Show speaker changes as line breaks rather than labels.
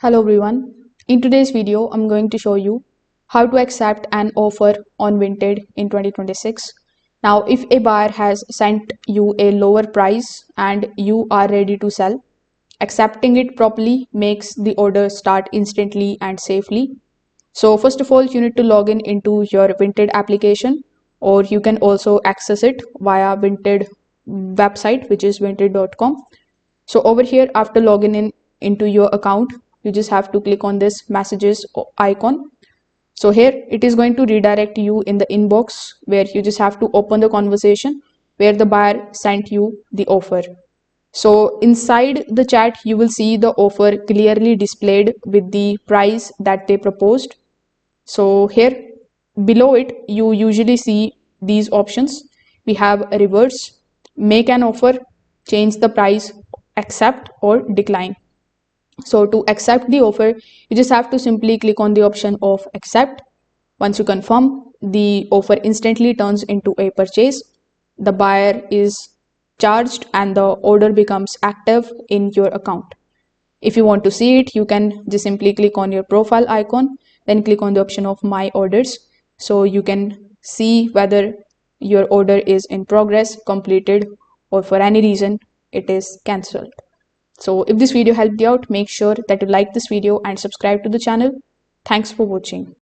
Hello everyone. In today's video, I'm going to show you how to accept an offer on Vinted in 2026. Now, if a buyer has sent you a lower price and you are ready to sell, accepting it properly makes the order start instantly and safely. So first of all, you need to log in into your Vinted application, or you can also access it via Vinted website, which is vinted.com. So over here, after logging in into your account, you just have to click on this messages icon. So here it is going to redirect you in the inbox where you just have to open the conversation where the buyer sent you the offer. So inside the chat, you will see the offer clearly displayed with the price that they proposed. So here below it, you usually see these options. We have a reverse, make an offer, change the price, accept or decline. So to accept the offer, you just have to simply click on the option of accept. Once you confirm, the offer instantly turns into a purchase. The buyer is charged and the order becomes active in your account. If you want to see it, you can just simply click on your profile icon, then click on the option of my orders. So you can see whether your order is in progress, completed, or for any reason it is cancelled. So if this video helped you out, make sure that you like this video and subscribe to the channel. Thanks for watching.